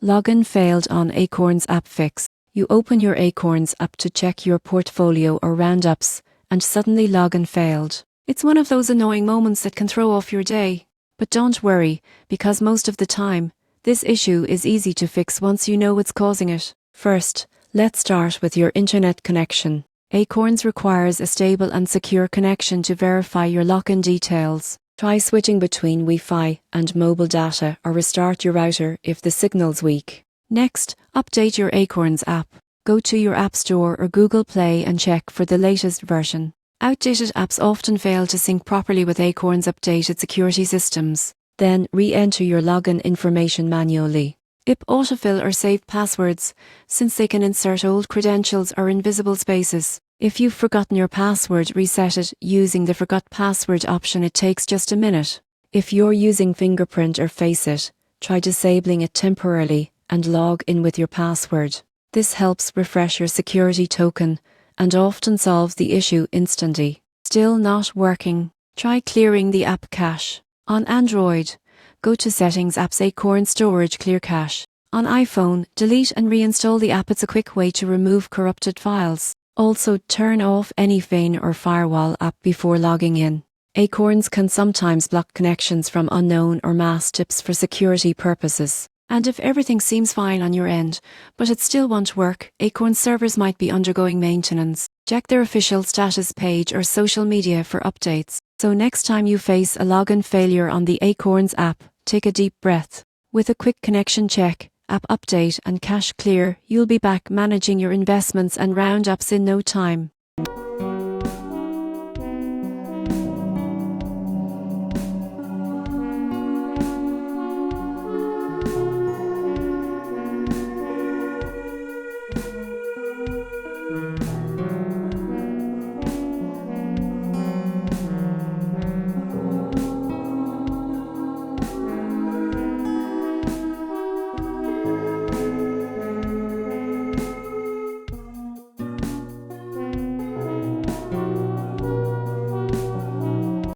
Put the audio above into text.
Login failed on Acorns App Fix. You open your Acorns app to check your portfolio or roundups, and suddenly login failed. It's one of those annoying moments that can throw off your day. But don't worry, because most of the time, this issue is easy to fix once you know what's causing it. First, let's start with your internet connection. Acorns requires a stable and secure connection to verify your login details. Try switching between Wi-Fi and mobile data or restart your router if the signal's weak. Next, update your Acorns app. Go to your App Store or Google Play and check for the latest version. Outdated apps often fail to sync properly with Acorns' updated security systems. Then, re-enter your login information manually. IP autofill or save passwords, since they can insert old credentials or invisible spaces. If you've forgotten your password, reset it using the Forgot Password option. It takes just a minute. If you're using fingerprint or Face It, try disabling it temporarily and log in with your password. This helps refresh your security token and often solves the issue instantly. Still not working? Try clearing the app cache. On Android, go to Settings, Apps, Acorns Storage, Clear Cache. On iPhone, delete and reinstall the app. It's a quick way to remove corrupted files. Also, turn off any VPN or firewall app before logging in. Acorns can sometimes block connections from unknown or masked tips for security purposes. And if everything seems fine on your end, but it still won't work, Acorns servers might be undergoing maintenance. Check their official status page or social media for updates. So next time you face a login failure on the Acorns app, take a deep breath. With a quick connection check, app update and cache clear, you'll be back managing your investments and roundups in no time.